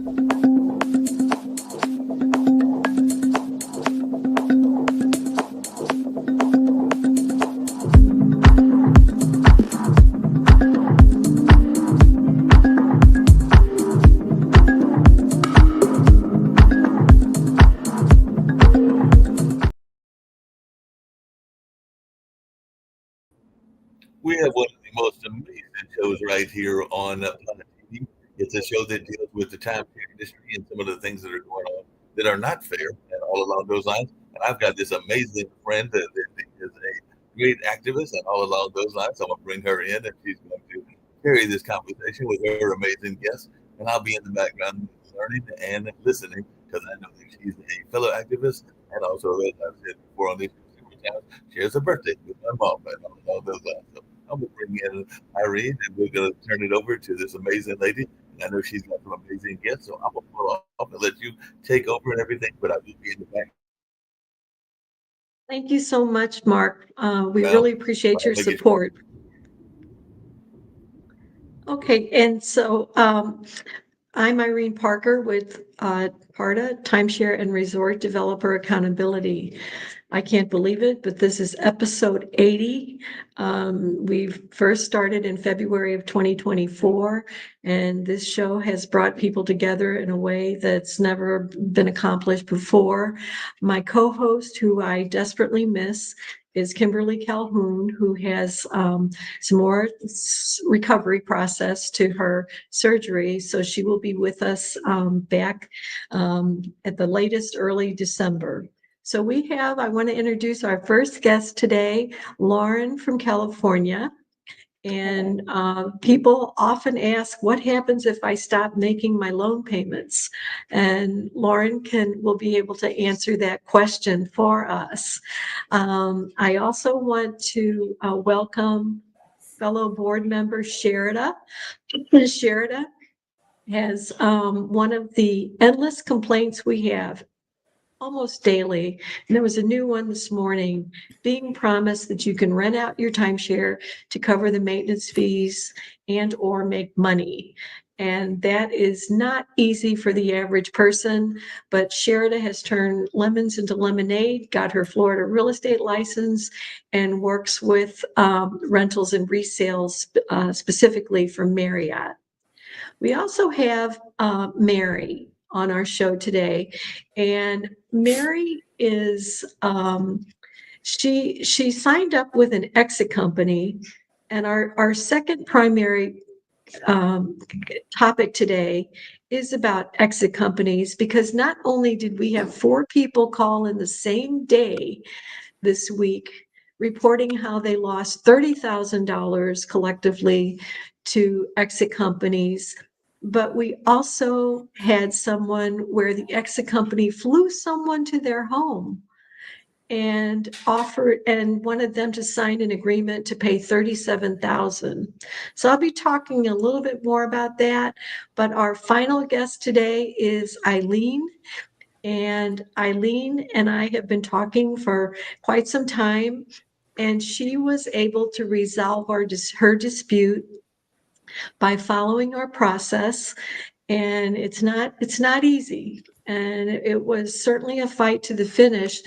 We have one of the most amazing shows right here on Planet TV. It's a show that deals with the timeshare industry and some of the things that are going on that are not fair and all along those lines. And I've got this amazing friend that is a great activist and all along those lines. I'm going to bring her in and she's going to carry this conversation with her amazing guests. And I'll be in the background learning and listening because I know that she's a fellow activist and also, as I've said before on these times, shares a birthday with my mom and all along those lines. So I'm going to bring in Irene, and we're going to turn it over to this amazing lady. And I know she's got some amazing guests, so I'm going to pull off and let you take over and everything, but I will be in the back. Thank you so much, Mark. We really appreciate your support. Okay, and so I'm Irene Parker with TARDA, Timeshare and Resort Developer Accountability. I can't believe it, but this is episode 80. We've first started in February of 2024, and this show has brought people together in a way that's never been accomplished before. My co-host, who I desperately miss, is Kimberly Calhoun, who has some more recovery process to her surgery. So she will be with us back at the latest early December. So I want to introduce our first guest today, Lauren from California. And people often ask, what happens if I stop making my loan payments? And Lauren will be able to answer that question for us. I also want to welcome fellow board member Sherida. Sherida has one of the endless complaints we have almost daily. And there was a new one this morning, being promised that you can rent out your timeshare to cover the maintenance fees and or make money. And that is not easy for the average person, but Sherida has turned lemons into lemonade, got her Florida real estate license, and works with rentals and resales specifically for Marriott. We also have Mary on our show today, and Mary is she signed up with an exit company, and our second primary topic today is about exit companies, because not only did we have 4 people call in the same day this week reporting how they lost $30,000 collectively to exit companies, but we also had someone where the exit company flew someone to their home and wanted them to sign an agreement to pay $37,000. So I'll be talking a little bit more about that, but our final guest today is Eileen. And Eileen and I have been talking for quite some time, and she was able to resolve her dispute by following our process. And it's not easy. And it was certainly a fight to the finish,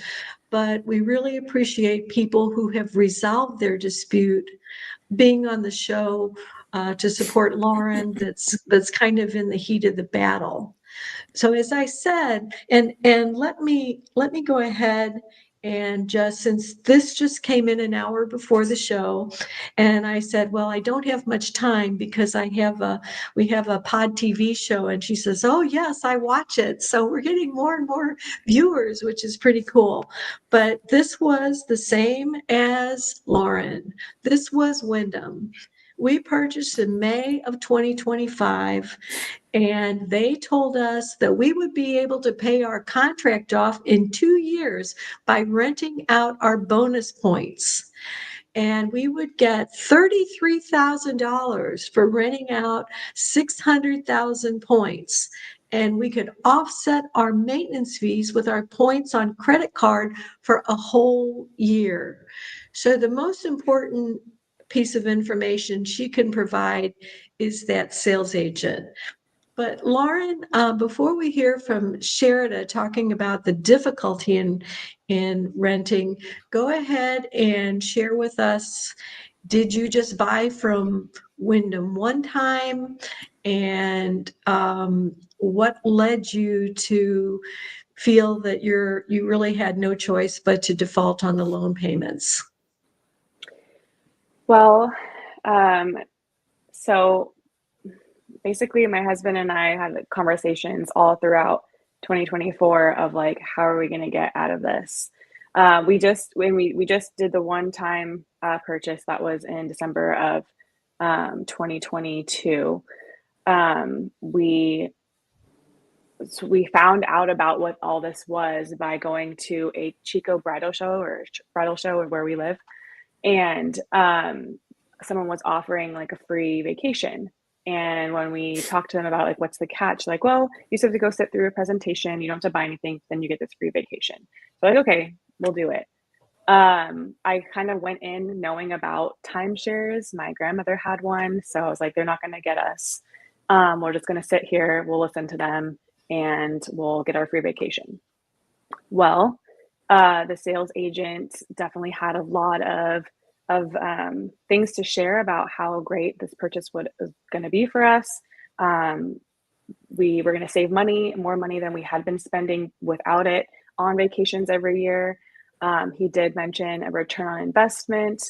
but we really appreciate people who have resolved their dispute being on the show to support Lauren that's kind of in the heat of the battle. So as I said, and let me go ahead and since this just came in an hour before the show, and I said, well, I don't have much time because we have a pod TV show, and she says, oh yes, I watch it. So we're getting more and more viewers, which is pretty cool. But this was the same as Lauren. This was Wyndham. We purchased in May of 2025, and they told us that we would be able to pay our contract off in 2 years by renting out our bonus points. And we would get $33,000 for renting out 600,000 points. And we could offset our maintenance fees with our points on credit card for a whole year. So the most important piece of information she can provide is that sales agent. But Lauren, before we hear from Sherida talking about the difficulty in renting, go ahead and share with us, did you just buy from Wyndham one time? And what led you to feel that you really had no choice but to default on the loan payments? Well, so basically my husband and I had conversations all throughout 2024 of like, how are we going to get out of this? We just did the one-time purchase that was in December of 2022. We found out about what all this was by going to a Chico bridal show where we live, and someone was offering like a free vacation. And when we talked to them about like what's the catch, like, well, you just have to go sit through a presentation, you don't have to buy anything, then you get this free vacation. So like, okay, we'll do it. I kind of went in knowing about timeshares. My grandmother had one, so I was like, they're not going to get us. We're just going to sit here, we'll listen to them, and we'll get our free vacation. Well, the sales agent definitely had a lot of things to share about how great this purchase was going to be for us. We were going to save money, more money than we had been spending without it on vacations every year. He did mention a return on investment.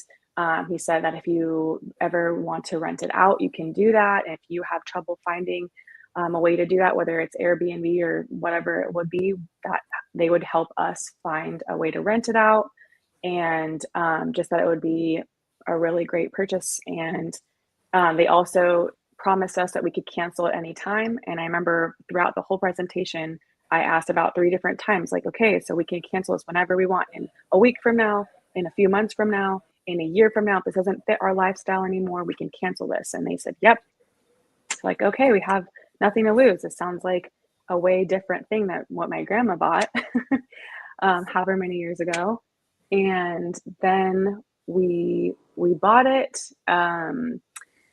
He said that if you ever want to rent it out, you can do that. If you have trouble finding a way to do that, whether it's Airbnb or whatever it would be, that they would help us find a way to rent it out. And just that it would be a really great purchase. And they also promised us that we could cancel at any time. And I remember throughout the whole presentation, I asked about 3 different times, like, okay, so we can cancel this whenever we want, in a week from now, in a few months from now, in a year from now. If this doesn't fit our lifestyle anymore, we can cancel this. And they said, yep. It's like, okay, we have nothing to lose. This sounds like a way different thing than what my grandma bought however many years ago. And then we bought it.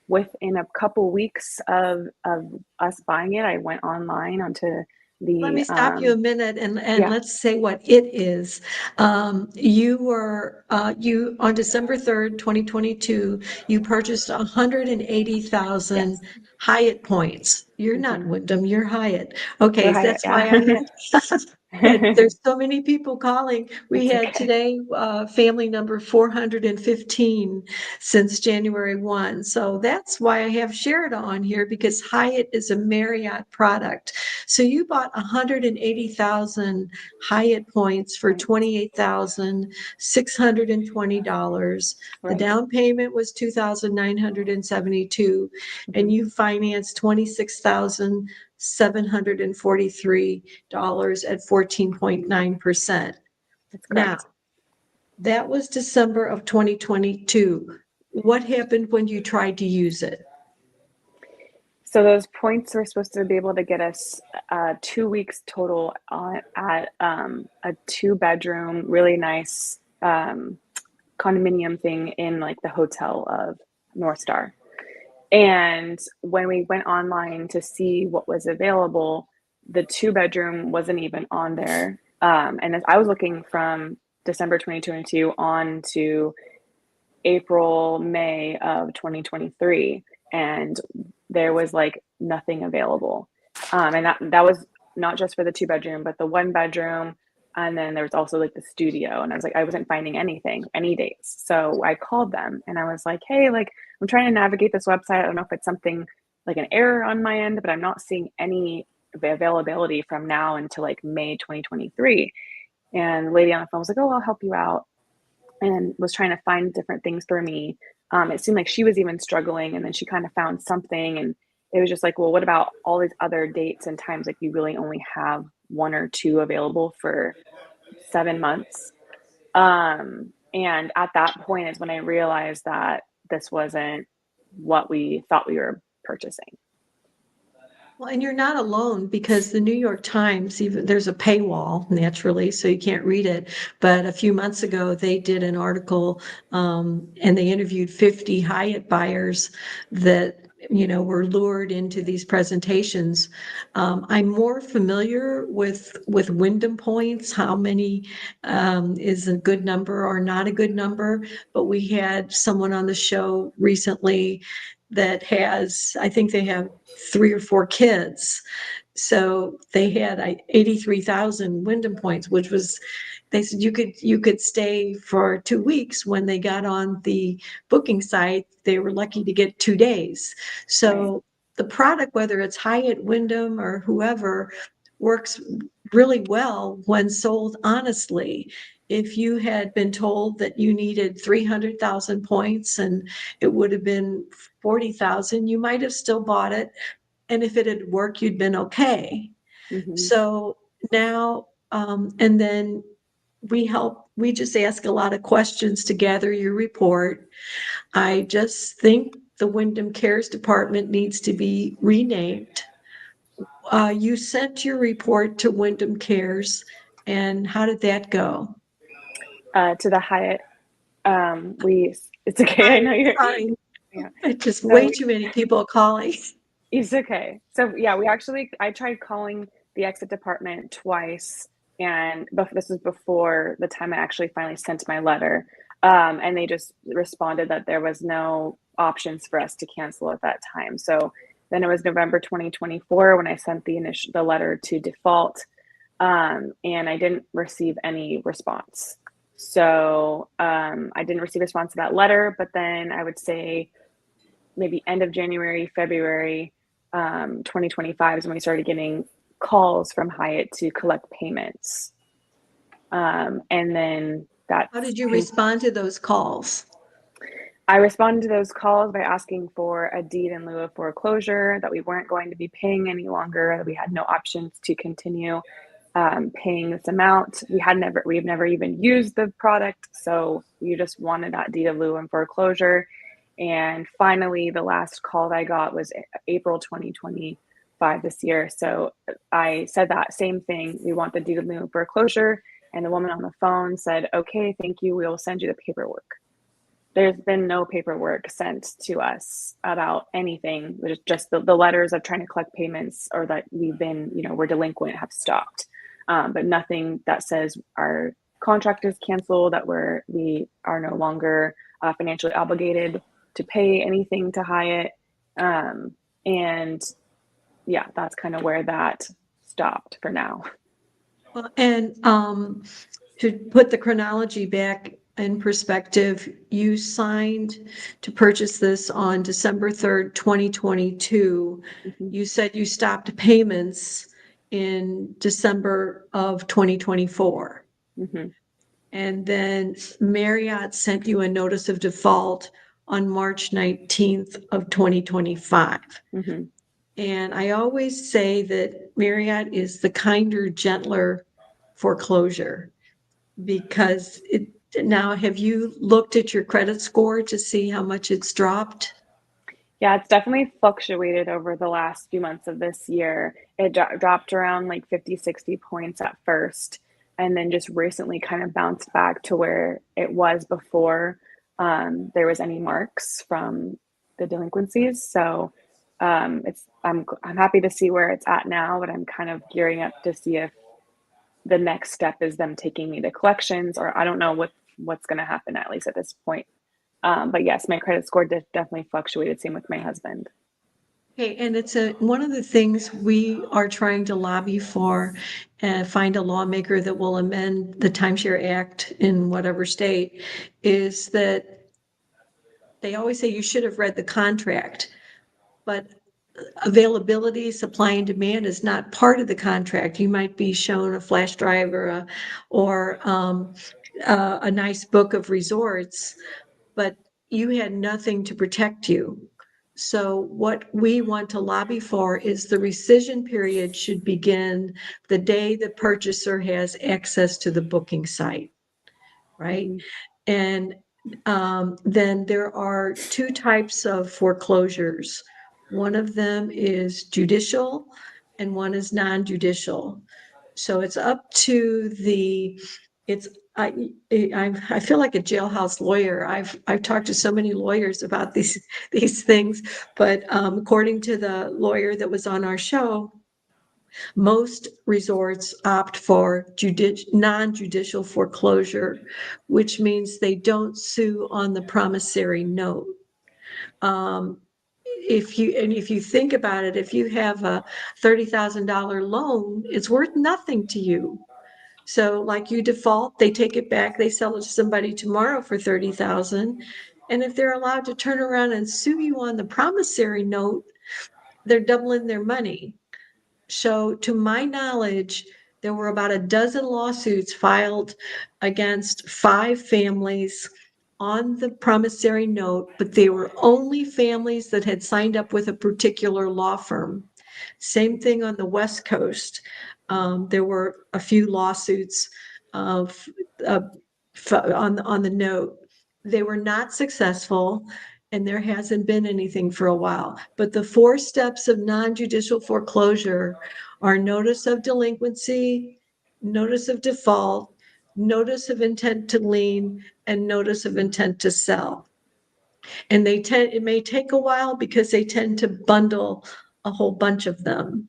Within a couple weeks of us buying it, I went online onto the. Let me stop you a minute and Yeah. let's say what it is. You were you on December 3rd, 2022, you purchased 180,000 Yes. Hyatt points. You're not Wyndham, you're Hyatt. We're Okay, so Hyatt, that's why yeah. I had there's so many people calling. We It's had okay. today family number 415 since January 1. So that's why I have Sherida on here, because Hyatt is a Marriott product. So you bought 180,000 Hyatt points for $28,620. The Right. down payment was $2,972, and you financed $26,743 at 14.9%. That's Now, correct. that was December of 2022. What happened when you tried to use it? So those points were supposed to be able to get us 2 weeks total at a 2-bedroom, really nice condominium thing in like the hotel of North Star. And when we went online to see what was available, the 2-bedroom wasn't even on there. And I was looking from December 2022 on to April, May of 2023, and there was like nothing available. And that was not just for the 2-bedroom, but the 1-bedroom. And then there was also like the studio. And I was like, I wasn't finding anything, any dates. So I called them and I was like, hey, like, I'm trying to navigate this website. I don't know if it's something like an error on my end, but I'm not seeing any availability from now until like May 2023. And the lady on the phone was like, oh, I'll help you out, and was trying to find different things for me. It seemed like she was even struggling, and then she kind of found something, and it was just like, well, what about all these other dates and times? Like, you really only have 1 or 2 available for 7 months. And at that point is when I realized that this wasn't what we thought we were purchasing. Well, and you're not alone, because the New York Times, even there's a paywall naturally, so you can't read it. But a few months ago, they did an article and they interviewed 50 Hyatt buyers that were lured into these presentations. I'm more familiar with Wyndham points, how many is a good number or not a good number. But we had someone on the show recently that I think they have 3 or 4 kids. So they had 83,000 Wyndham points, which was, they said you could stay for 2 weeks. When they got on the booking site, they were lucky to get 2 days. So the product, whether it's Hyatt, Wyndham, or whoever, works really well when sold honestly. If you had been told that you needed 300,000 points and it would have been 40,000, you might have still bought it. And if it had worked, you'd been okay. Mhm. So now, and then we just ask a lot of questions to gather your report. I just think the Wyndham Cares Department needs to be renamed. You sent your report to Wyndham Cares, and how did that go? To the Hyatt, it's okay. I know you're. Sorry, Yeah. just So way too many people calling. it's okay. So yeah, I tried calling the exit department twice, and this was before the time I actually finally sent my letter. And they just responded that there was no options for us to cancel at that time. So then it was November 2024 when I sent the letter to default, and I didn't receive any response. So I didn't receive a response to that letter, but then I would say maybe end of January, February 2025 is when we started getting calls from Hyatt to collect payments. And then that. How did you respond to those calls? I responded to those calls by asking for a deed in lieu of foreclosure, that we weren't going to be paying any longer, that we had no options to continue paying this amount. We've never even used the product, so we just wanted that deed of lieu and foreclosure. And finally, the last call that I got was April 2025 this year. So I said that same thing. We want the deed of lieu and foreclosure. And the woman on the phone said, okay, thank you. We will send you the paperwork. There's been no paperwork sent to us about anything. There's just the letters of trying to collect payments, or that we're delinquent, have stopped. But nothing that says our contract is canceled, that we are no longer financially obligated to pay anything to Hyatt. And yeah, that's kind of where that stopped for now. Well, and to put the chronology back in perspective, you signed to purchase this on December 3rd, 2022. Mhm. You said you stopped payments in December of 2024. Mhm. And then Marriott sent you a notice of default on March 19th of 2025. Mhm. And I always say that Marriott is the kinder, gentler foreclosure, because now, have you looked at your credit score to see how much it's dropped? Yeah, it's definitely fluctuated over the last few months of this year. It dropped around like 50, 60 points at first, and then just recently kind of bounced back to where it was before there was any marks from the delinquencies. So I'm happy to see where it's at now, but I'm kind of gearing up to see if the next step is them taking me to collections, or I don't know what's going to happen, at least at this point. But yes, my credit score definitely fluctuated. Same with my husband. Okay, and it's one of the things we are trying to lobby for, and find a lawmaker that will amend the Timeshare Act in whatever state, is that they always say you should have read the contract, but availability, supply and demand is not part of the contract. You might be shown a flash drive or a nice book of resorts, but you had nothing to protect you. So what we want to lobby for is the rescission period should begin the day the purchaser has access to the booking site, right? Mm-hmm. And then there are 2 types of foreclosures. One of them is judicial and one is non-judicial. So it's I feel like a jailhouse lawyer. I've talked to so many lawyers about these things, but according to the lawyer that was on our show, most resorts opt for non-judicial foreclosure, which means they don't sue on the promissory note. If you think about it, if you have a $30,000 loan, it's worth nothing to you. So like you default, they take it back, they sell it to somebody tomorrow for 30,000. And if they're allowed to turn around and sue you on the promissory note, they're doubling their money. So to my knowledge, there were about a dozen lawsuits filed against 5 families on the promissory note, but they were only families that had signed up with a particular law firm. Same thing on the West Coast. There were a few lawsuits of, on the note. They were not successful, and there hasn't been anything for a while. But the 4 steps of non-judicial foreclosure are notice of delinquency, notice of default, notice of intent to lien, and notice of intent to sell. And it may take a while because they tend to bundle a whole bunch of them.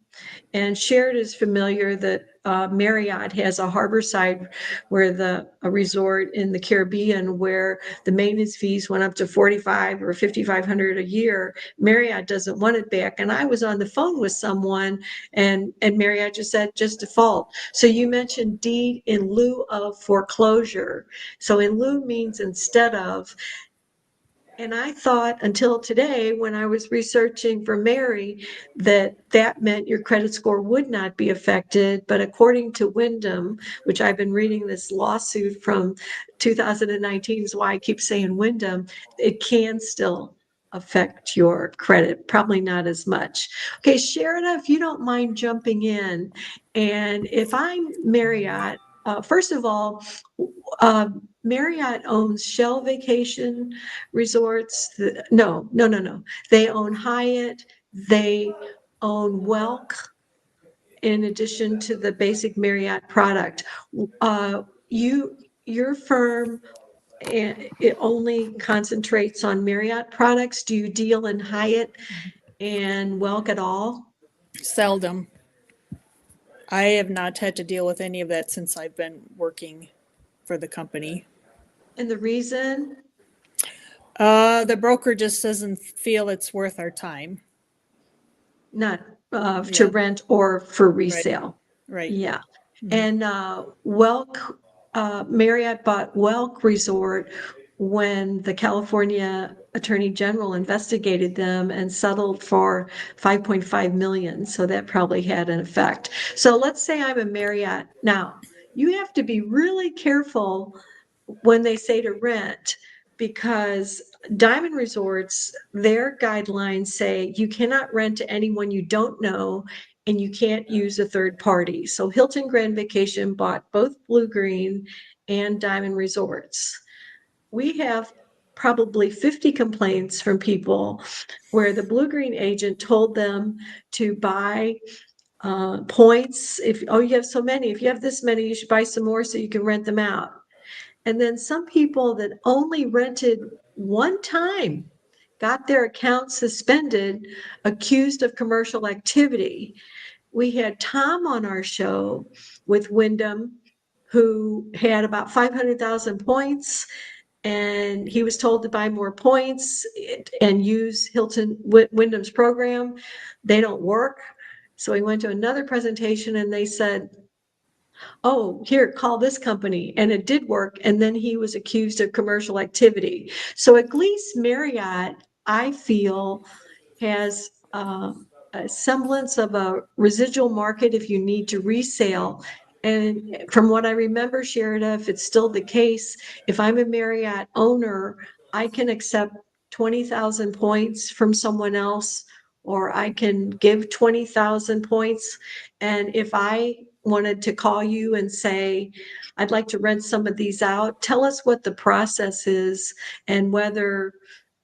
And Sharon is familiar that Marriott has a harborside where a resort in the Caribbean where the maintenance fees went up to $4,500 or $5,500 a year. Marriott doesn't want it back. And I was on the phone with someone and Marriott just said, just default. So you mentioned deed in lieu of foreclosure. So in lieu means instead of. And I thought until today, when I was researching for Mary, that meant your credit score would not be affected. But according to Wyndham, which I've been reading this lawsuit from 2019, is why I keep saying Wyndham, it can still affect your credit, probably not as much. Okay, Sharida, if you don't mind jumping in, and if I'm Marriott, first of all, Marriott owns Shell Vacation Resorts. No. They own Hyatt. They own Welk in addition to the basic Marriott product. Your firm, it only concentrates on Marriott products. Do you deal in Hyatt and Welk at all? Seldom. I have not had to deal with any of that since I've been working for the company. And the reason? The broker just doesn't feel it's worth our time. Not to Yeah. rent or for resale. Right. Yeah. Mhm. And Welk, Marriott bought Welk Resort when the California Attorney General investigated them and settled for $5.5 million. So that probably had an effect. So let's say I'm a Marriott. Now, you have to be really careful when they say to rent, because Diamond Resorts, their guidelines say you cannot rent to anyone you don't know and you can't use a third party. So Hilton Grand Vacation bought both Blue Green and Diamond Resorts. We have probably 50 complaints from people where the Blue Green agent told them to buy points. You have so many, if you have this many, you should buy some more so you can rent them out. And then some people that only rented one time got their account suspended, accused of commercial activity. We had Tom on our show with Wyndham, who had about 500,000 points, and he was told to buy more points and use Wyndham's program. They don't work. So he went to another presentation and they said, oh, here, call this company. And it did work. And then he was accused of commercial activity. So at least Marriott, I feel, has a semblance of a residual market if you need to resale. And from what I remember, Sharida, if it's still the case, if I'm a Marriott owner, I can accept 20,000 points from someone else, or I can give 20,000 points. And if I wanted to call you and say, I'd like to rent some of these out, tell us what the process is and whether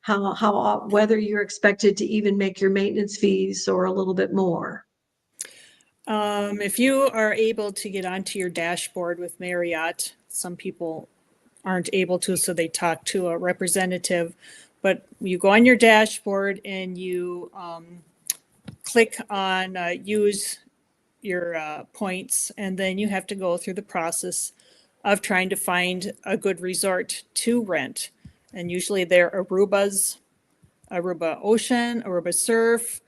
you're expected to even make your maintenance fees or a little bit more. If you are able to get onto your dashboard with Marriott some people aren't able to, so they talk to a representative. But you go on your dashboard and you click on use your points, and then you have to go through the process of trying to find a good resort to rent. And usually they're Aruba Ocean, Aruba Surf,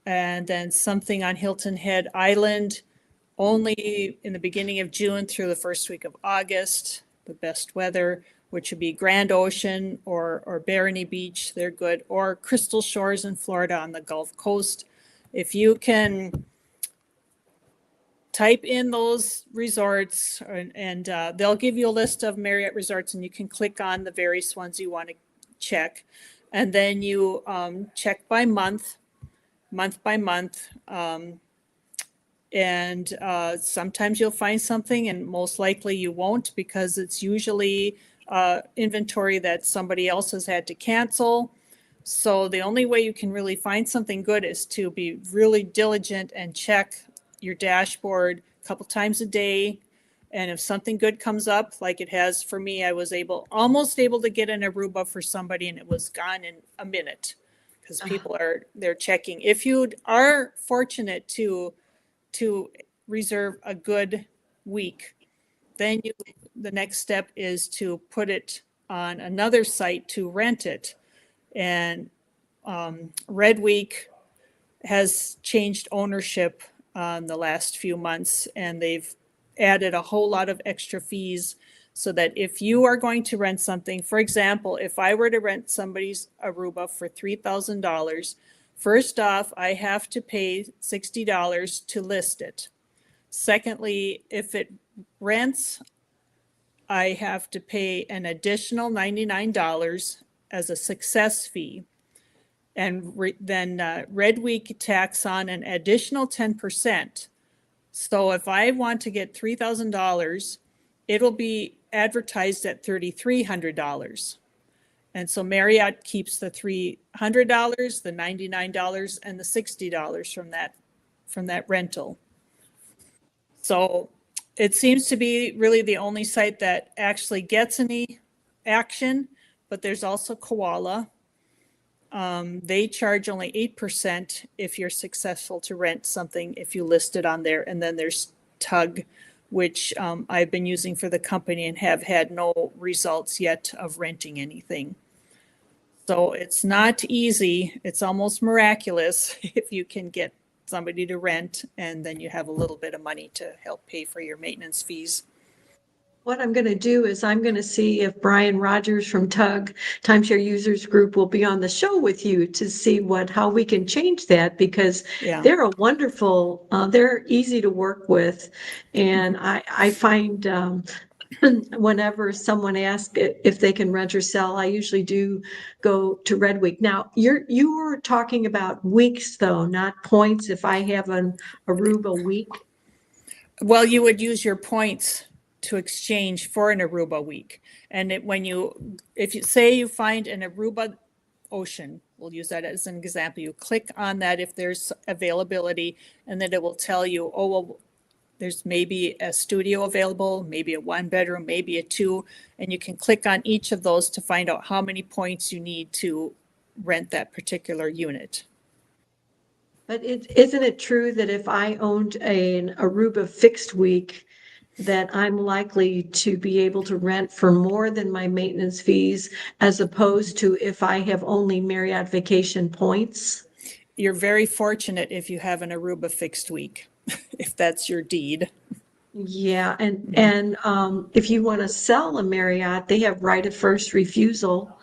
and then something on Hilton Head Island, only in the beginning of June through the first week of August, the best weather, which would be Grand Ocean or Barony Beach, they're good, or Crystal Shores in Florida on the Gulf Coast. If you can type in those resorts and they'll give you a list of Marriott resorts, and you can click on the various ones you want to check. And then you check by month by month. And sometimes you'll find something, and most likely you won't, because it's usually inventory that somebody else has had to cancel. So the only way you can really find something good is to be really diligent and check your dashboard a couple times a day. And if something good comes up, like it has for me, I was almost able to get an Aruba for somebody, and it was gone in a minute, because people they're checking. If you are fortunate to reserve a good week, then the next step is to put it on another site to rent it. And Red Week has changed ownership the last few months, and they've added a whole lot of extra fees, so that if you are going to rent something, for example, if I were to rent somebody's Aruba for $3,000, first off, I have to pay $60 to list it. Secondly, if it rents, I have to pay an additional $99 as a success fee. And then Red Week tax on an additional 10%. So if I want to get $3,000, it'll be advertised at $3,300. And so Marriott keeps the $300, the $99, and the $60 from that rental. So it seems to be really the only site that actually gets any action, but there's also Koala. They charge only 8% if you're successful to rent something, if you list it on there. And then there's Tug, which I've been using for the company and have had no results yet of renting anything. So it's not easy. It's almost miraculous if you can get somebody to rent, and then you have a little bit of money to help pay for your maintenance fees. What I'm going to do is I'm going to see if Brian Rogers from TUG, Timeshare Users Group, will be on the show with you to see how we can change that, because they're a wonderful, they're easy to work with. And I find whenever someone asks if they can rent or sell, I usually do go to Red Week. Now, you were talking about weeks though, not points. If I have an Aruba week. Well, you would use your points to exchange for an Aruba week. And if you say you find an Aruba Ocean, we'll use that as an example. You click on that if there's availability, and then it will tell you, oh, well, there's maybe a studio available, maybe a 1-bedroom, maybe a 2, and you can click on each of those to find out how many points you need to rent that particular unit. But isn't it true that if I owned an Aruba fixed week, that I'm likely to be able to rent for more than my maintenance fees, as opposed to if I have only Marriott Vacation points? You're very fortunate if you have an Aruba fixed week, if that's your deed. Yeah, and if you want to sell a Marriott, they have right of first refusal.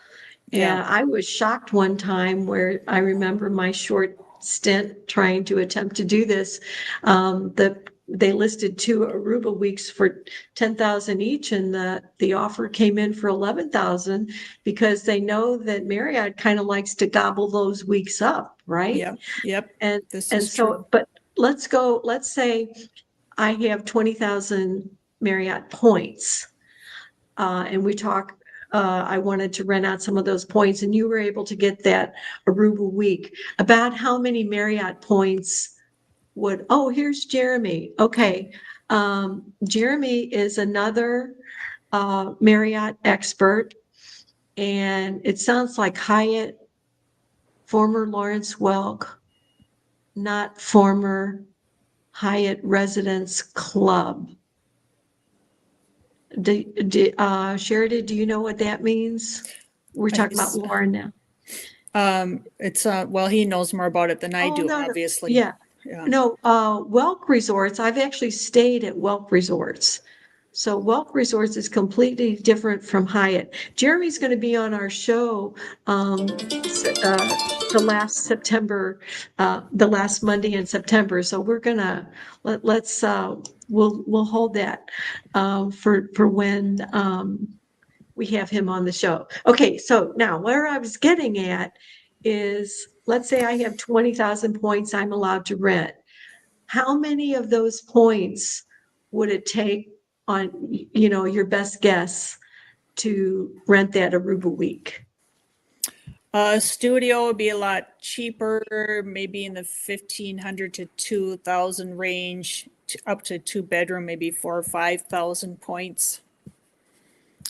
And I was shocked one time where I remember my short stint trying to attempt to do this, they listed 2 Aruba weeks for $10,000 each, and the offer came in for $11,000, because they know that Marriott kind of likes to gobble those weeks up, right? Yep. And this and is so, true. but let's say I have 20,000 Marriott points, and we talk. I wanted to rent out some of those points, and you were able to get that Aruba week. About how many Marriott points here's Jeremy. Okay. Jeremy is another Marriott expert, and it sounds like Hyatt, former Lawrence Welk, not former Hyatt Residence Club. Sheridan, do you know what that means? We're talking about Lauren now. It's well, he knows more about it than I do, no, obviously. Yeah. No, Welk Resorts, I've actually stayed at Welk Resorts. So Welk Resorts is completely different from Hyatt. Jeremy's going to be on our show the last September, the last Monday in September. So we're gonna let's we'll hold that for when we have him on the show. Okay, so now where I was getting at is, let's say I have 20,000 points I'm allowed to rent. How many of those points would it take on, your best guess to rent that Aruba week? A studio would be a lot cheaper, maybe in the 1,500 to 2,000 range, up to 2-bedroom, maybe 4,000 or 5,000 points.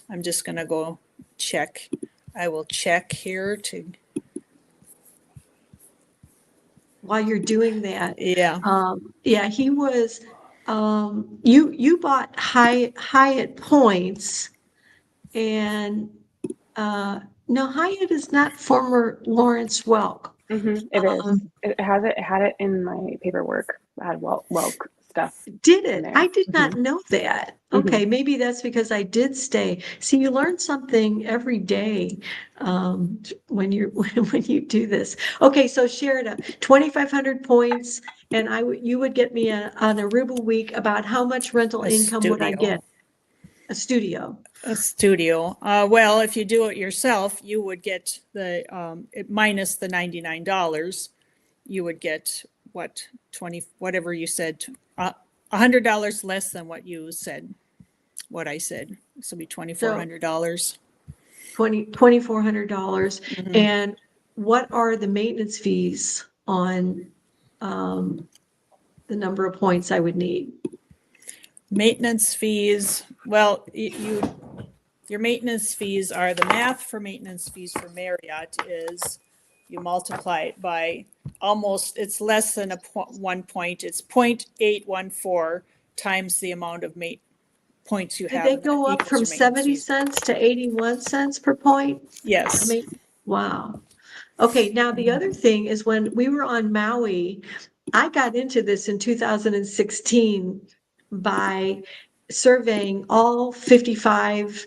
I'm just gonna go check. I will check here to. While you're doing that, yeah, he was. You bought Hyatt points, and no, Hyatt is not former Lawrence Welk. It is. It had it in my paperwork. I had Welk stuff. Did it? I did not know that. Okay, maybe that's because I did stay. See, you learn something every day when you do this. Okay, so Sheridan, 2,500 points, and you would get me an Aruba week. About how much rental income would I get? A studio. A studio. Well, if you do it yourself, you would get the minus the $99. You would get what, 20, whatever you said, $100 less than what you said. What I said, so it'll be $2,400. $2,400. And what are the maintenance fees on the number of points I would need? Maintenance fees. Well, your maintenance fees are, the math for maintenance fees for Marriott is you multiply it by almost, it's less than 1 point. It's 0.814 times the amount of points you have. Did they go up from 70 cents to 81 cents per point? Yes. Wow. Okay, now the other thing is, when we were on Maui, I got into this in 2016 by surveying all 55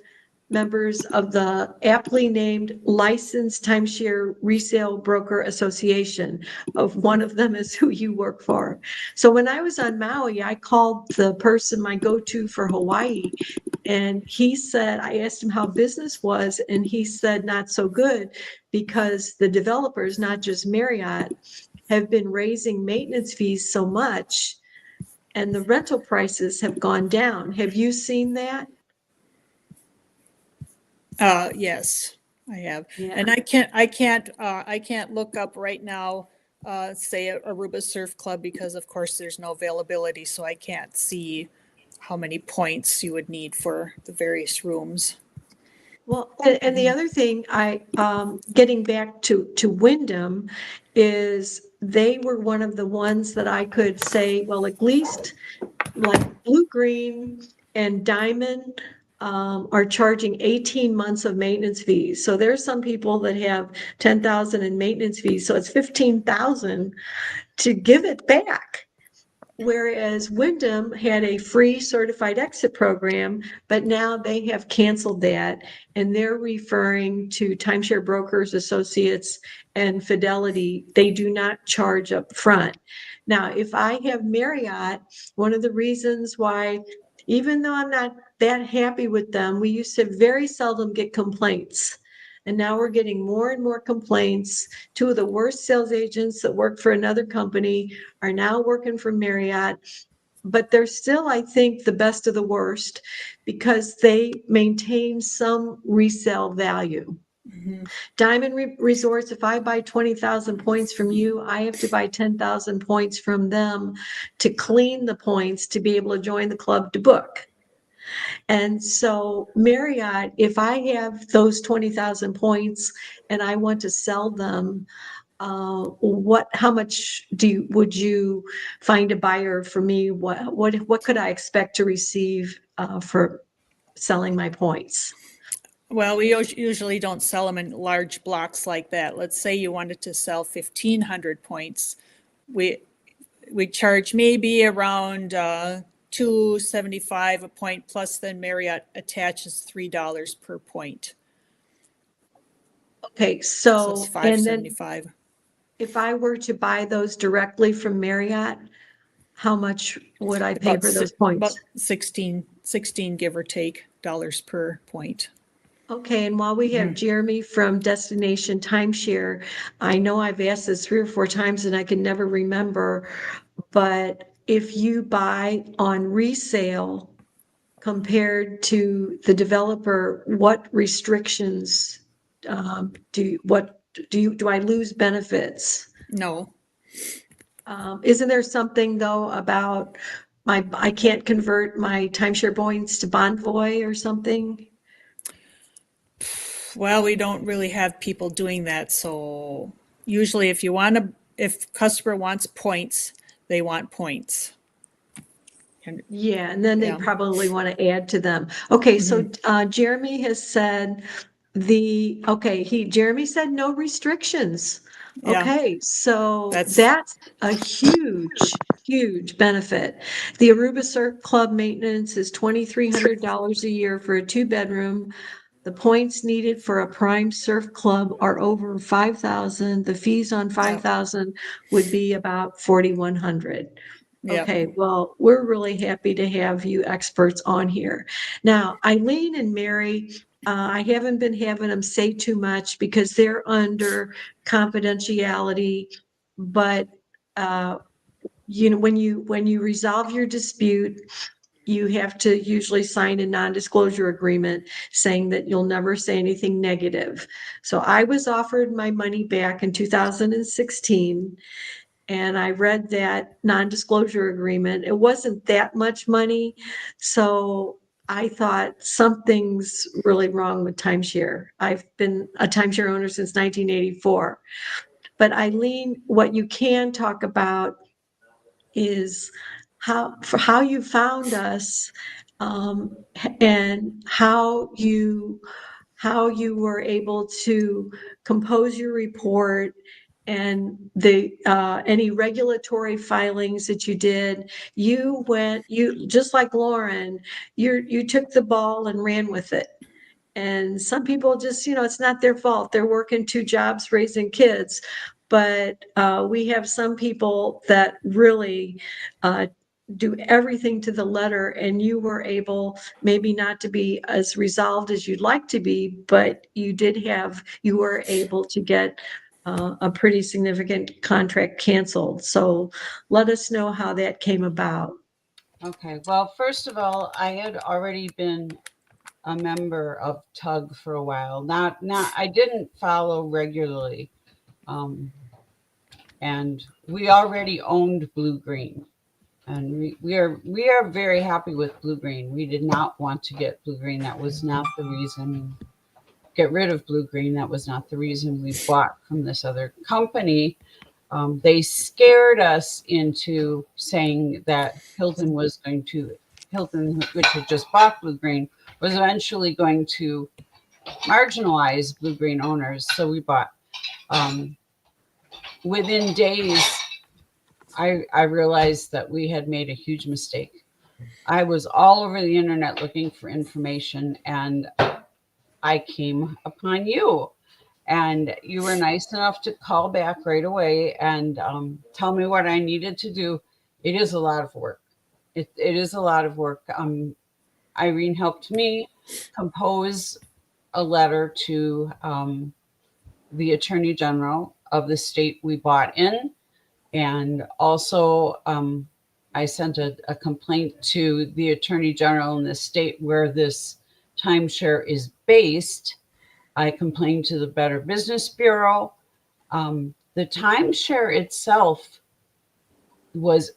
members of the aptly named Licensed Timeshare Resale Broker Association. Of one of them is who you work for. So when I was on Maui, I called the person, my go-to for Hawaii, and he said, I asked him how business was, and he said not so good, because the developers, not just Marriott, have been raising maintenance fees so much, and the rental prices have gone down. Have you seen that? Yes, I have. Yeah. And I can't look up right now, say Aruba Surf Club, because of course there's no availability. So I can't see how many points you would need for the various rooms. Well, and the other thing, getting back to Wyndham, is they were one of the ones that I could say, well, at least like Blue Green and Diamond are charging 18 months of maintenance fees. So there's some people that have 10,000 in maintenance fees, so it's 15,000 to give it back. Whereas Wyndham had a free certified exit program, but now they have canceled that, and they're referring to Timeshare Brokers Associates and Fidelity. They do not charge up front. Now, if I have Marriott, one of the reasons why, even though I'm not that happy with them, we used to very seldom get complaints. And now we're getting more and more complaints. Two of the worst sales agents that worked for another company are now working for Marriott, but they're still, I think, the best of the worst, because they maintain some resale value. Diamond Resorts, if I buy 20,000 points from you, I have to buy 10,000 points from them to clean the points to be able to join the club to book. And so Marriott, if I have those 20,000 points and I want to sell them, how much would you find a buyer for me? What could I expect to receive for selling my points? Well, we usually don't sell them in large blocks like that. Let's say you wanted to sell 1,500 points. We charge maybe around $2.75 a point, plus then Marriott attaches $3 per point. Okay, So it's so and then $5.75. if I were to buy those directly from Marriott, how much would I pay for those points? About 16, give or take, dollars per point. Okay, and while we have Jeremy from Destination Timeshare, I know I've asked this 3 or 4 times and I can never remember, but if you buy on resale compared to the developer, what restrictions do I lose benefits? No. Isn't there something though about I can't convert my timeshare points to Bonvoy or something? Well, we don't really have people doing that. So usually if customer wants points, they want points. Yeah, and then they Yeah. probably want to add to them. Okay, so Jeremy has said Jeremy said no restrictions. Yeah. Okay, so That's a huge benefit. The Aruba Surf Club maintenance is $2,300 a year for a 2-bedroom. The points needed for a prime surf club are over 5,000. The fees on 5,000 would be about 4,100. yeah. Okay, well, we're really happy to have you experts on here. Now, Eileen and Mary, I haven't been having them say too much because they're under confidentiality, but when you resolve your dispute, you have to usually sign a non-disclosure agreement saying that you'll never say anything negative. So I was offered my money back in 2016. And I read that non-disclosure agreement. It wasn't that much money. So I thought something's really wrong with timeshare. I've been a timeshare owner since 1984. But Eileen, what you can talk about is how you found us, and how you were able to compose your report and any regulatory filings that you did. You just like Lauren, you took the ball and ran with it. And some people just, it's not their fault. They're working 2 jobs, raising kids. But we have some people that really do everything to the letter, and you were able maybe not to be as resolved as you'd like to be, but you were able to get a pretty significant contract canceled. So let us know how that came about. Okay, well, first of all, I had already been a member of TUG for a while. Not I didn't follow regularly. And we already owned Blue Green. And we are very happy with Blue Green. We did not want to get Blue Green. That was not the reason. Get rid of Blue Green. That was not the reason we bought from this other company. They scared us into saying that Hilton, which had just bought Blue Green, was eventually going to marginalize Blue Green owners. So we bought. Within days, I realized that we had made a huge mistake. I was all over the internet looking for information, and I came upon you. And you were nice enough to call back right away and tell me what I needed to do. It is a lot of work. It is a lot of work. Irene helped me compose a letter to the Attorney General of the state we bought in. And also, I sent a complaint to the Attorney General in the state where this timeshare is based. I complained to the Better Business Bureau. The timeshare itself was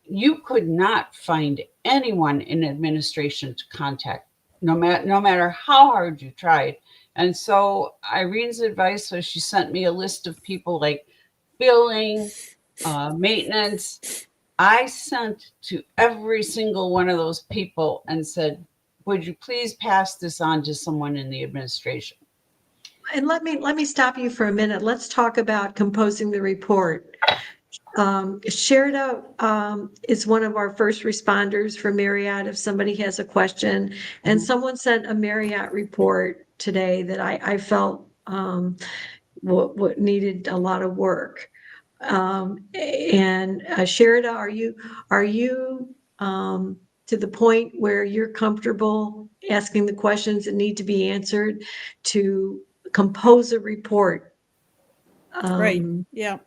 you could not find anyone in administration to contact, no matter how hard you tried. And so Irene's advice was she sent me a list of people like billing, maintenance. I sent to every single one of those people and said, would you please pass this on to someone in the administration? And let me stop you for a minute. Let's talk about composing the report. Sherida is one of our first responders for Marriott if somebody has a question. And someone sent a Marriott report today that I felt what needed a lot of work. And Sherida, are you to the point where you're comfortable asking the questions that need to be answered to compose a report? Right. Yeah.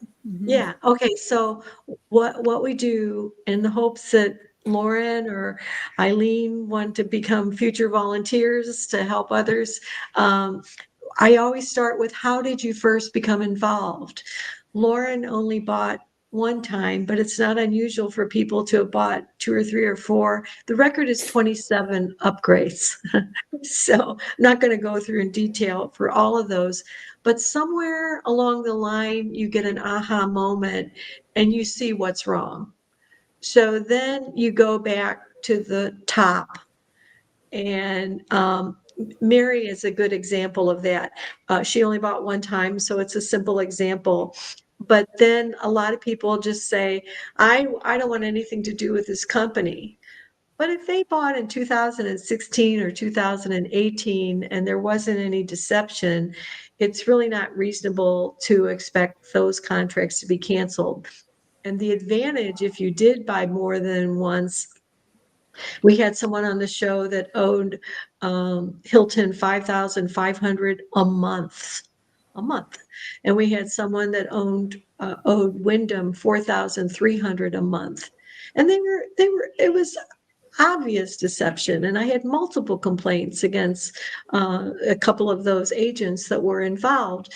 Yeah. Okay. So what we do in the hopes that Lauren or Eileen want to become future volunteers to help others, I always start with, how did you first become involved? Lauren only bought one time, but it's not unusual for people to have bought 2 or 3 or 4. The record is 27 upgrades. So I'm not going to go through in detail for all of those, but somewhere along the line, you get an aha moment and you see what's wrong. So then you go back to the top, and Mary is a good example of that. She only bought one time, so it's a simple example. But then a lot of people just say, I don't want anything to do with this company. But if they bought in 2016 or 2018 and there wasn't any deception, it's really not reasonable to expect those contracts to be canceled. And the advantage, if you did buy more than once, we had someone on the show that owed Hilton $5,500 a month. And we had someone that owed Wyndham $4,300 a month. And it was obvious deception. And I had multiple complaints against a couple of those agents that were involved.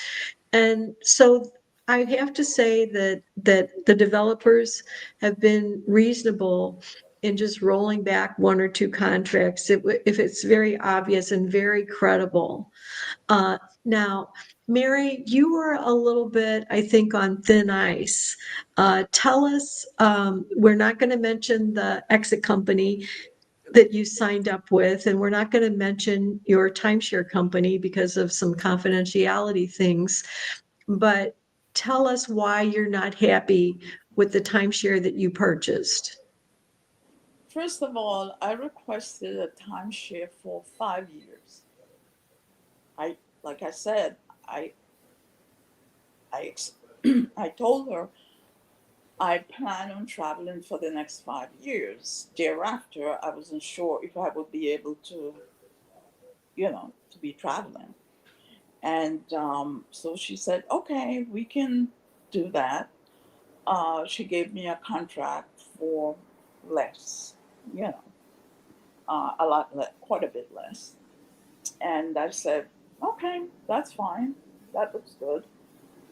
And so I have to say that the developers have been reasonable in just rolling back 1 or 2 contracts if it's very obvious and very credible. Now, Mary, you were a little bit, I think, on thin ice. Tell us, we're not going to mention the exit company that you signed up with, and we're not going to mention your timeshare company because of some confidentiality things, but tell us why you're not happy with the timeshare that you purchased. First of all, I requested a timeshare for 5 years. Like I said, I I told her I plan on traveling for the next 5 years. Thereafter, I wasn't sure if I would be able to, to be traveling. And so she said, okay, we can do that. She gave me a contract for less, a lot less, quite a bit less. And I said, okay, that's fine. That looks good.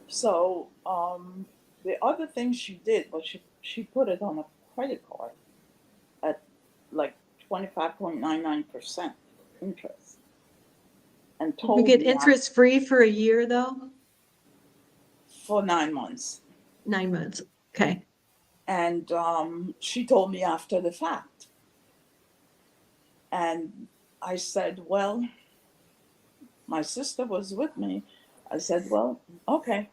So the other thing she did was she put it on a credit card at like 25.99% interest, and You told get me interest free for a year, though? for 9 months. 9 months. Okay. And she told me after the fact. And I said, well, my sister was with me. I said, well, okay,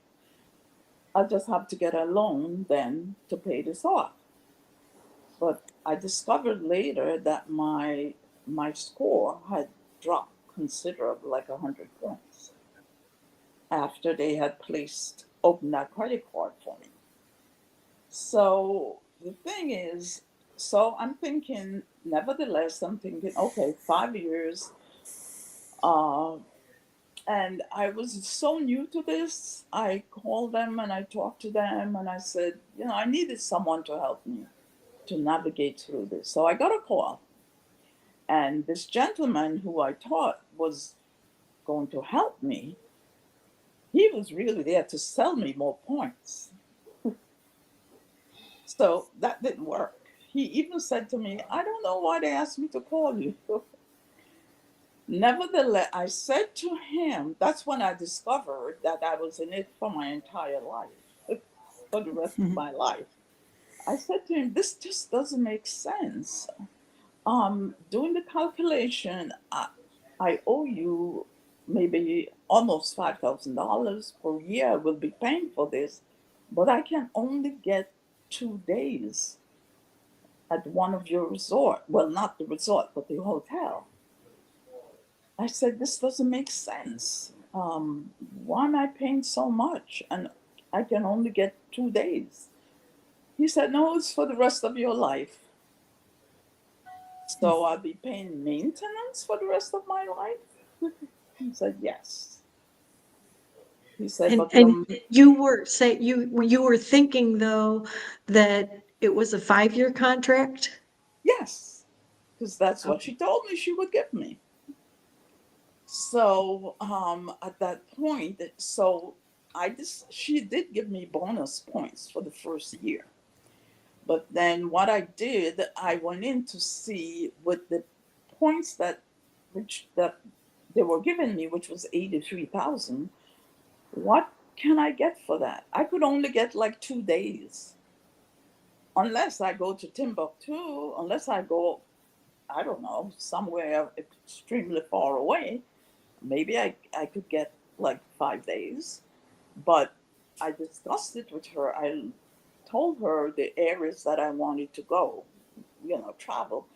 I'll just have to get a loan then to pay this off. But I discovered later that my score had dropped considerably, like 100 points, after they had opened that credit card for me. So the thing is, so I'm thinking, nevertheless, I'm thinking, okay, 5 years. And I was so new to this. I called them and I talked to them and I said, I needed someone to help me to navigate through this. So I got a call. And this gentleman who I thought was going to help me, he was really there to sell me more points. So that didn't work. he even said to me, I don't know why they asked me to call you. Nevertheless, I said to him, that's when I discovered that I was in it for my entire life, for the rest of my life. I said to him, this just doesn't make sense. Doing the calculation, I owe you maybe almost $5,000 per year. I will be paying for this, but I can only get 2 days at one of your resort. Well, not the resort, but the hotel. I said, this doesn't make sense. Why am I paying so much? And I can only get 2 days. He said, no, it's for the rest of your life. So I'll be paying maintenance for the rest of my life? He said, yes. He said, but And you were you were thinking though that it was a 5-year contract? yes, because that's what she told me she would give me. So at that point, so she did give me bonus points for the first year. But then what I did, I went in to see with the points that they were giving me, which was 83,000. What can I get for that? I could only get like 2 days, unless I go to Timbuktu, unless I go, I don't know, somewhere extremely far away. Maybe I could get like 5 days. But I discussed it with her. I told her the areas that I wanted to go, travel.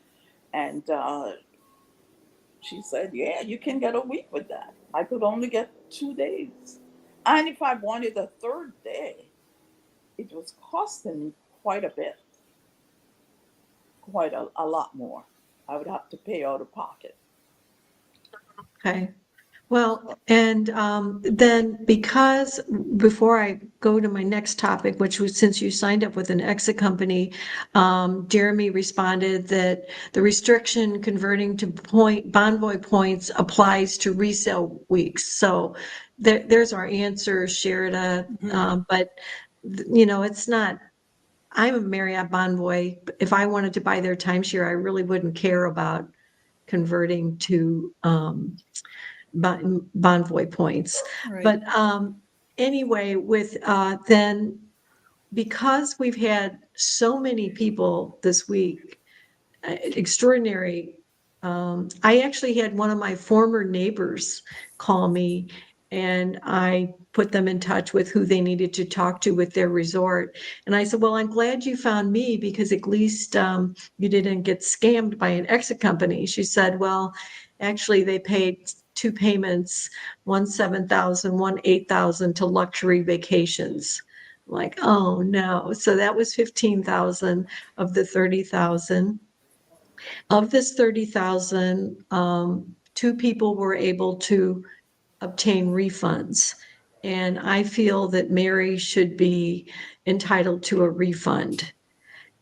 And she said, yeah, you can get a week with that. I could only get 2 days. And if I wanted a third day, it was costing me quite a bit, quite a lot more. I would have to pay out of pocket. Okay. Well, and then because before I go to my next topic, which was since you signed up with an exit company, Jeremy responded that the restriction converting to Bonvoy points applies to resale weeks. So there's our answer, Sherida. But it's not. I'm a Marriott Bonvoy. If I wanted to buy their timeshare, I really wouldn't care about converting to Bonvoy points. Right. But anyway, with then because we've had so many people this week, extraordinary. I actually had one of my former neighbors call me, and I put them in touch with who they needed to talk to with their resort. And I said, well, I'm glad you found me because at least you didn't get scammed by an exit company. She said, well, actually they paid 2 payments, one 7,000, one 8,000 to luxury vacations. I'm like, oh no. So that was 15,000 of the 30,000. Of this 30,000, 2 people were able to obtain refunds. And I feel that Mary should be entitled to a refund.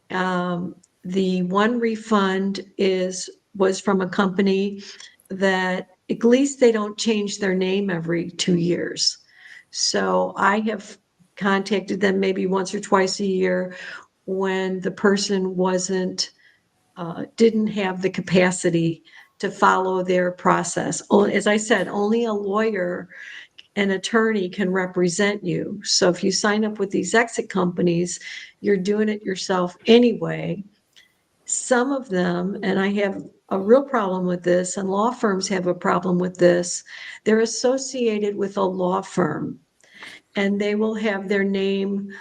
The one refund was from a company that at least they don't change their name every 2 years. So I have contacted them maybe once or twice a year when the person didn't have the capacity to follow their process. As I said, only a lawyer, an attorney can represent you. So if you sign up with these exit companies, you're doing it yourself anyway. Some of them, and I have a real problem with this, and law firms have a problem with this, they're associated with a law firm, and they will have their name,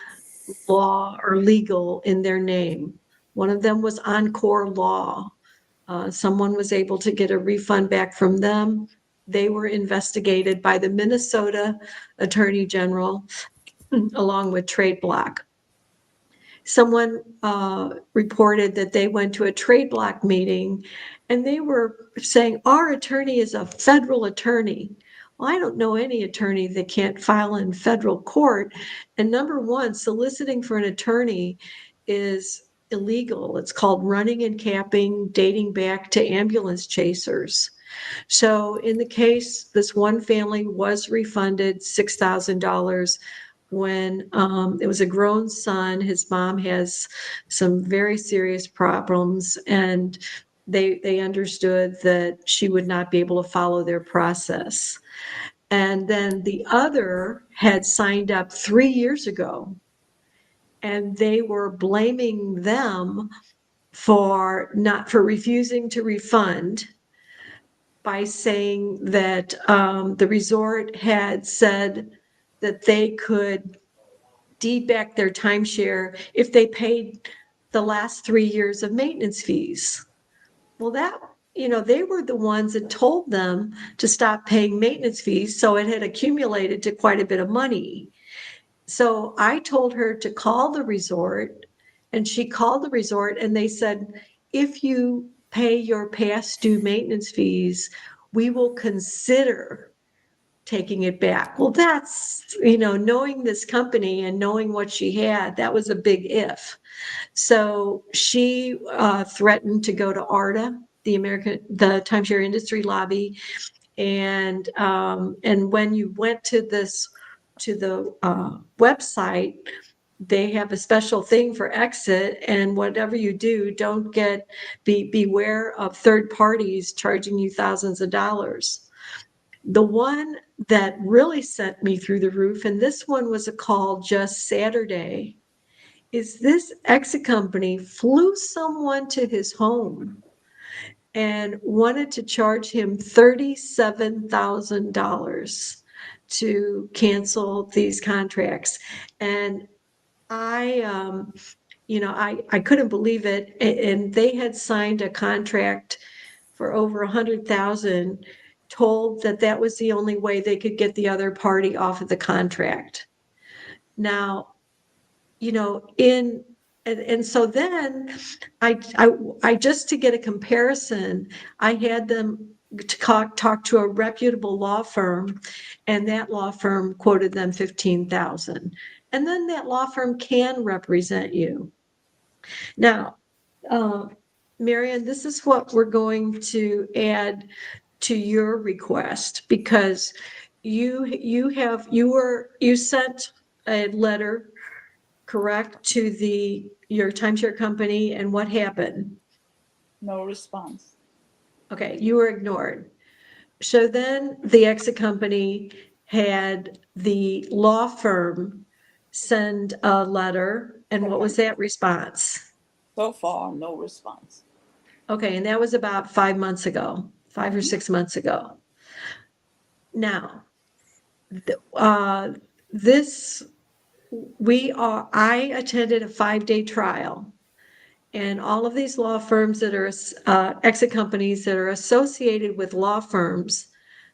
law or legal, in their name. One of them was Encore Law. Someone was able to get a refund back from them. They were investigated by the Minnesota Attorney General along with Trade Block. Someone reported that they went to a Trade Block meeting and they were saying, our attorney is a federal attorney. Well, I don't know any attorney that can't file in federal court. And number one, soliciting for an attorney is illegal. It's called running and capping, dating back to ambulance chasers. So in the case, this one family was refunded $6,000. when it was a grown son. His mom has some very serious problems, and they understood that she would not be able to follow their process. And then the other had signed up 3 years ago, and they were blaming them for refusing to refund by saying that the resort had said that they could deed back their timeshare if they paid the last 3 years of maintenance fees. Well, they were the ones that told them to stop paying maintenance fees, so it had accumulated to quite a bit of money. So I told her to call the resort, and she called the resort, and they said, if you pay your past due maintenance fees, we will consider taking it back. Well, that's, knowing this company and knowing what she had, that was a big if. So she threatened to go to ARDA, the Timeshare Industry Lobby, and when you went to the website, they have a special thing for exit, and whatever you do, beware of third parties charging you thousands of dollars. The one that really sent me through the roof, and this one was a call just Saturday, is this exit company flew someone to his home and wanted to charge him $37,000 to cancel these contracts. And I couldn't believe it. And they had signed a contract for over 100,000, told that that was the only way they could get the other party off of the contract. Now, and so then I just, to get a comparison, I had them to talk to a reputable law firm, and that law firm quoted them 15,000. And then that law firm can represent you. Now, Marianne, this is what we're going to add to your request, because you sent a letter, correct, to your timeshare company, and what happened? No response. Okay, you were ignored. So then the exit company had the law firm send a letter, and what was that response? So far, no response. Okay, and that was about 5 months ago, 5 or 6 months ago. Now, I attended a 5-day trial, and all of these law firms that are exit companies that are associated with law firms,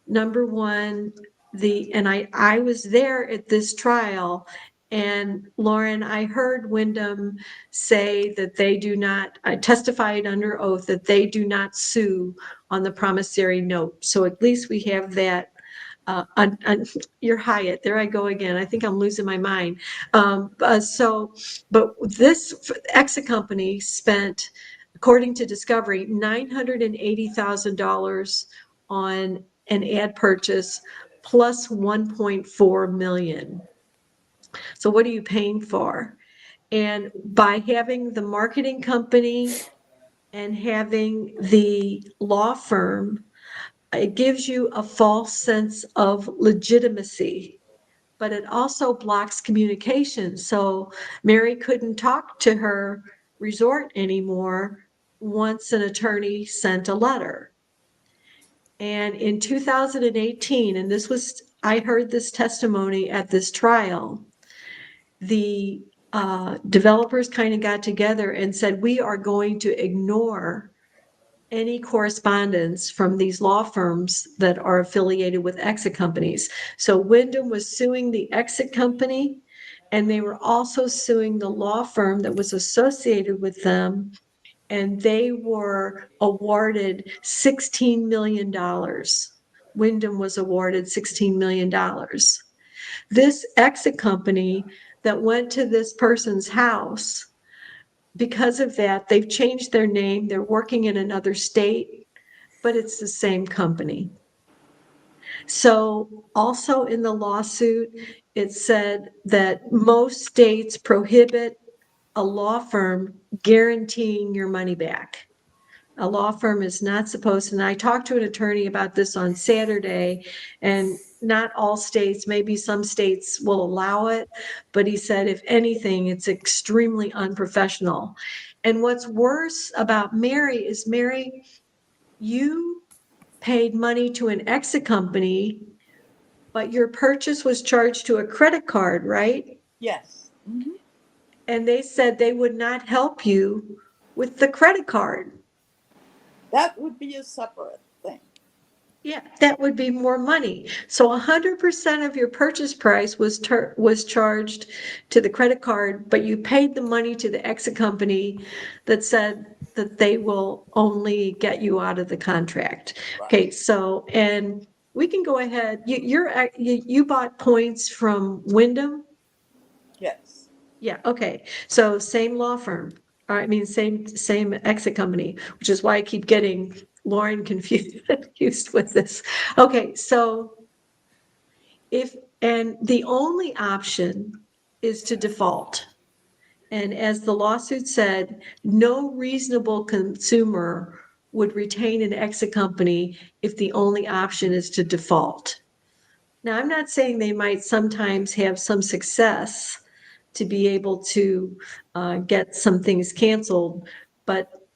number one, I was there at this trial, and Lauren, I heard Wyndham say that they do not, I testified under oath that they do not sue on the promissory note. So at least we have that. Your Hyatt, there I go again. I think I'm losing my mind. But this exit company spent, according to Discovery, $980,000 on an ad purchase, plus 1.4 million. So what are you paying for? And by having the marketing company and having the law firm, it gives you a false sense of legitimacy, but it also blocks communication. So Mary couldn't talk to her resort anymore once an attorney sent a letter. And in 2018, and I heard this testimony at this trial, the developers kind of got together and said, we are going to ignore any correspondence from these law firms that are affiliated with exit companies. So Wyndham was suing the exit company, and they were also suing the law firm that was associated with them, and they were awarded $16 million. Wyndham was awarded $16 million. This exit company that went to this person's house, because of that, they've changed their name. They're working in another state, but it's the same company. So also in the lawsuit, it said that most states prohibit a law firm guaranteeing your money back. A law firm is not supposed, and I talked to an attorney about this on Saturday, and not all states, maybe some states will allow it, but he said, if anything, it's extremely unprofessional. And what's worse about Mary is, Mary, you paid money to an exit company, but your purchase was charged to a credit card, right? Yes. And they said they would not help you with the credit card. That would be a separate thing. Yeah, that would be more money. So 100% of your purchase price was charged to the credit card, but you paid the money to the exit company that said that they will only get you out of the contract. Right. Okay, so, and we can go ahead. You bought points from Wyndham? Yes. Yeah, okay. So same law firm. I mean, same exit company, which is why I keep getting Lauren confused with this. Okay, so and the only option is to default. And as the lawsuit said, no reasonable consumer would retain an exit company if the only option is to default. Now, I'm not saying they might sometimes have some success to be able to get some things canceled, but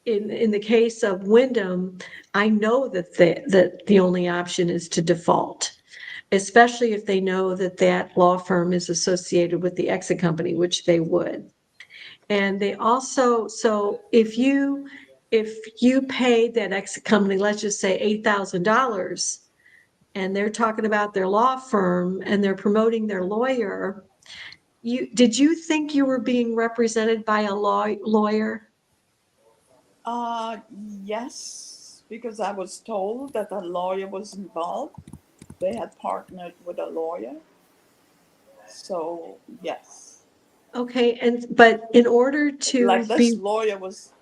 in the case of Wyndham, I know that the only option is to default, especially if they know that that law firm is associated with the exit company, which they would. And they also, so if you pay that exit company, let's just say $8,000, and they're talking about their law firm and they're promoting their lawyer, did you think you were being represented by a lawyer? Yes, because I was told that a lawyer was involved. They had partnered with a lawyer. So, yes. Okay, but in order to Like this be, lawyer was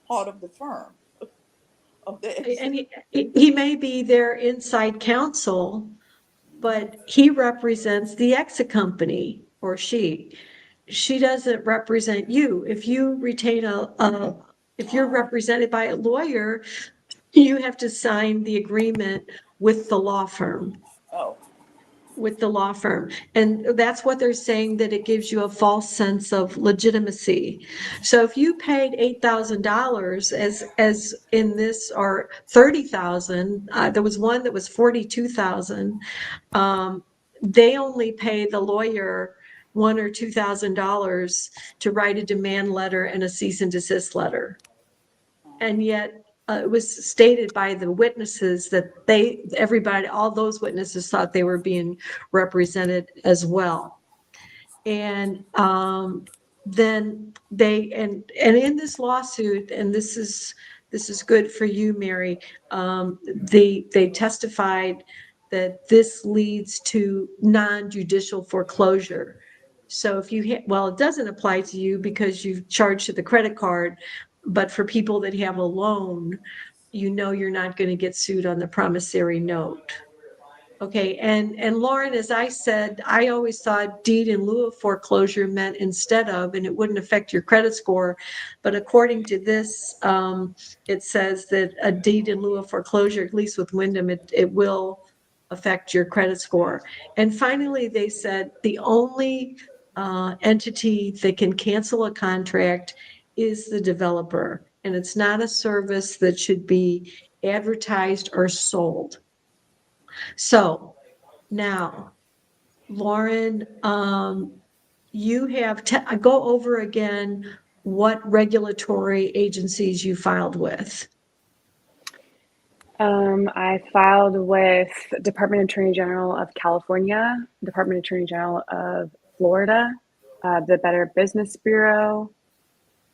part of the firm of the and exit. he may be their inside counsel, but he represents the exit company, or she doesn't represent you. If you retain if you're represented by a lawyer, you have to sign the agreement with the law firm. Oh, And that's what they're saying, that it gives you a false sense of legitimacy. So if you paid $8,000 as in this, or 30,000, there was one that was 42,000. They only pay the lawyer $1,000 or $2,000 to write a demand letter and a cease and desist letter. And yet it was stated by the witnesses that everybody, all those witnesses thought they were being represented as well. And then and in this lawsuit, and this is good for you, Mary, they testified that this leads to non-judicial foreclosure. So if well, it doesn't apply to you because you've charged to the credit card, but for people that have a loan, you're not going to get sued on the promissory note. Okay, and Lauren, as I said, I always thought deed in lieu of foreclosure meant instead of, and it wouldn't affect your credit score. But according to this, it says that a deed in lieu of foreclosure, at least with Wyndham, it will affect your credit score. And finally, they said the only entity that can cancel a contract is the developer, and it's not a service that should be advertised or sold. So now, Lauren, you have go over again what regulatory agencies you filed with. I filed with Department Attorney General of California, Department Attorney General of Florida, the Better Business Bureau.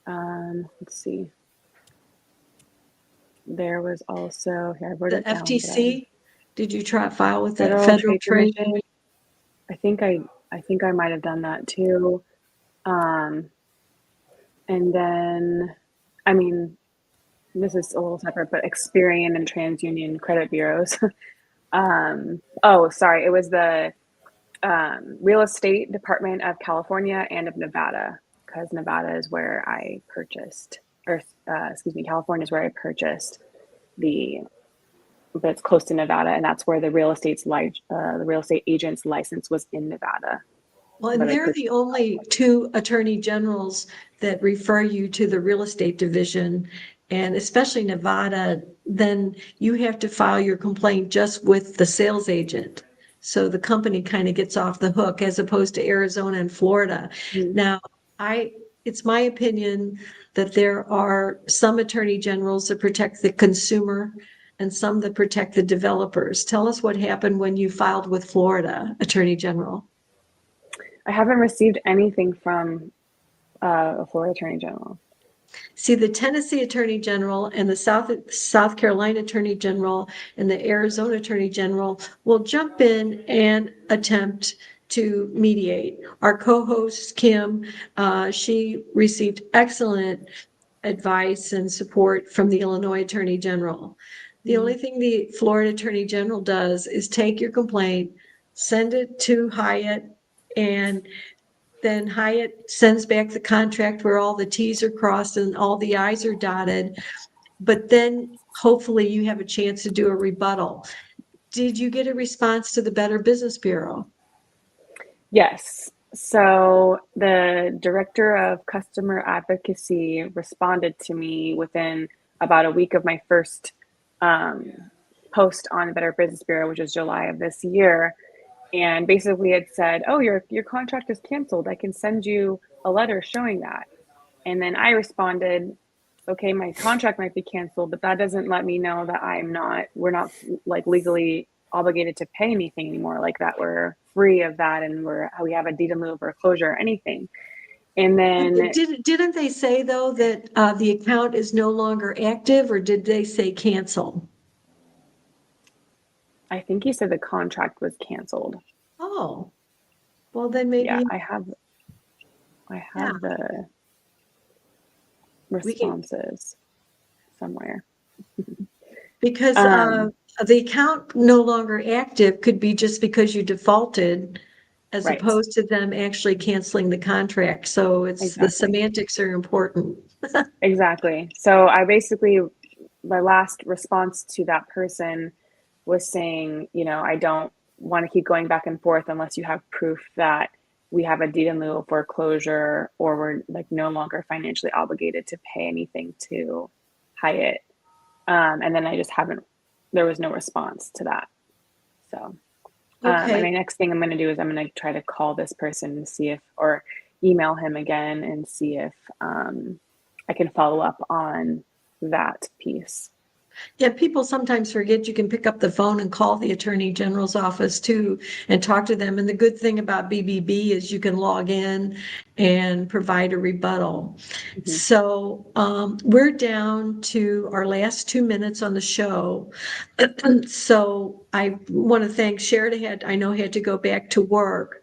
Let's see. There was also, here I wrote The it down. FTC. Did you file with the Federal Federal Trade Trade? Commission. I think I might have done that too. And then, I mean, this is a little separate, but Experian and TransUnion credit bureaus. Oh, sorry. It was the real estate department of California and of Nevada, because Nevada is where I purchased, or excuse me, California is where I purchased but it's close to Nevada, and that's where the real estate agent's license was in Nevada. Well, and But they're the only two attorney generals that refer you to the real estate division, and especially Nevada, then you have to file your complaint just with the sales agent. So the company kind of gets off the hook, as opposed to Arizona and Florida. Now, it's my opinion that there are some attorney generals that protect the consumer and some that protect the developers. Tell us what happened when you filed with Florida Attorney General. I haven't received anything from a Florida Attorney General. See, the Tennessee Attorney General and the South Carolina Attorney General and the Arizona Attorney General will jump in and attempt to mediate. Our co-host, Kim, she received excellent advice and support from the Illinois Attorney General. The only thing the Florida Attorney General does is take your complaint, send it to Hyatt, and then Hyatt sends back the contract where all the T's are crossed and all the I's are dotted. But then hopefully you have a chance to do a rebuttal. Did you get a response to the Better Business Bureau? Yes. So the director of customer advocacy responded to me within about a week of my first post on the Better Business Bureau, which was July of this year. And basically it said, oh, your contract is canceled. I can send you a letter showing that. And then I responded, okay, my contract might be canceled, but that doesn't let me know that we're not like legally obligated to pay anything anymore, like that we're free of that and we have a deed in lieu of foreclosure or anything. And then didn't they say though that the account is no longer active, or did they say cancel? I think he said the contract was canceled. Oh, well then maybe. Yeah, I have the responses somewhere. Because the account no longer active could be just because you defaulted, as Right. opposed to them actually canceling the contract. So it's the semantics are important. Exactly. So my last response to that person was saying, I don't want to keep going back and forth unless you have proof that we have a deed in lieu of foreclosure, or we're like no longer financially obligated to pay anything to Hyatt. And then there was no response to that. So my next thing I'm going to do is I'm going to try to call this person and see or email him again and see if I can follow up on that piece. Yeah, people sometimes forget you can pick up the phone and call the Attorney General's office too and talk to them. And the good thing about BBB is you can log in and provide a rebuttal. Mm-hmm. So we're down to our last 2 minutes on the show. So I want to thank Sheridan. I know had to go back to work.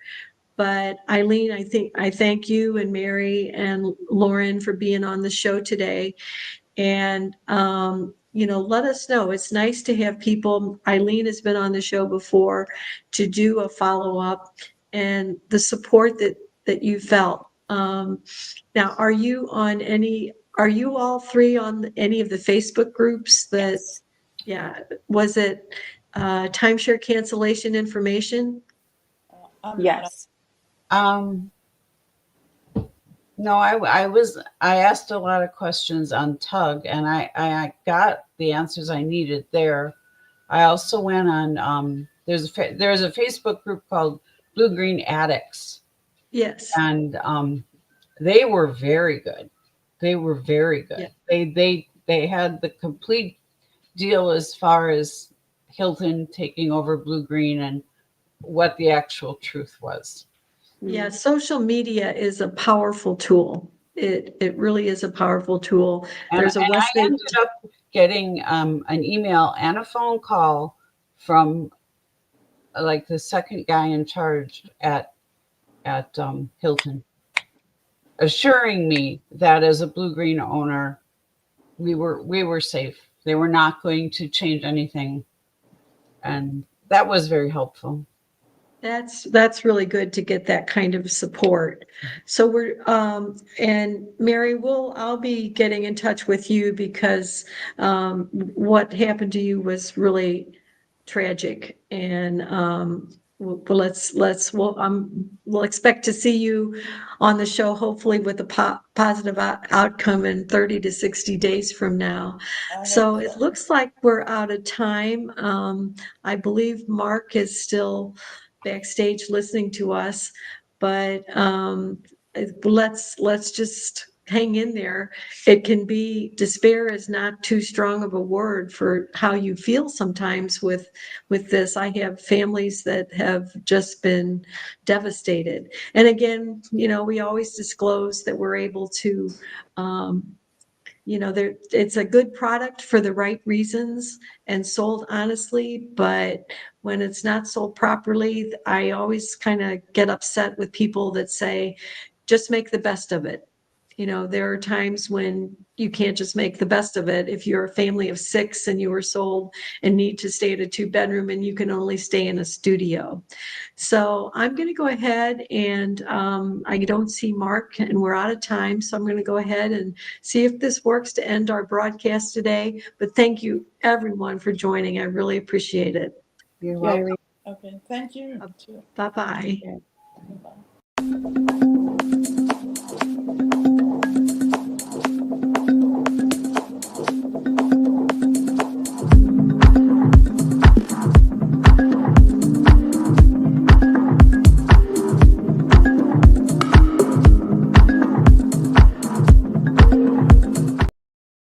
But Eileen, I thank you and Mary and Lauren for being on the show today. And let us know. It's nice to have people. Eileen has been on the show before to do a follow-up, and the support that you felt. Now, are you all three on any of the Facebook groups that, yes. Yeah, was it timeshare cancellation information? Yes. No, I asked a lot of questions on TUG, and I got the answers I needed there. I also went on, there's a Facebook group called Blue Green Addicts. Yes. And they were very good. They were very good. Yeah. They had the complete deal as far as Hilton taking over Blue Green and what the actual truth was. Yeah, social media is a powerful tool. It really is a powerful tool. There's I ended up getting an email and a phone call from like the second guy in charge at Hilton, assuring me that as a Blue Green owner, we were safe. They were not going to change anything, and that was very helpful. That's really good to get that kind of support. So and Mary, I'll be getting in touch with you because what happened to you was really tragic, and we'll expect to see you on the show, hopefully with a positive outcome in 30 to 60 days from now. So it looks like we're out of time. I believe Mark is still backstage listening to us, but let's just hang in there. It can be, despair is not too strong of a word for how you feel sometimes with this. I have families that have just been devastated, and again, we always disclose that we're able to it's a good product for the right reasons and sold honestly, but when it's not sold properly, I always kind of get upset with people that say, just make the best of it. There are times when you can't just make the best of it. If you're a family of 6 and you were sold and need to stay at a 2-bedroom and you can only stay in a studio. So I'm going to go ahead and I don't see Mark and we're out of time. So I'm going to go ahead and see if this works to end our broadcast today. But thank you everyone for joining. I really appreciate it. You're Yeah, welcome. Irene. Okay, thank you. Bye-bye. Bye-bye.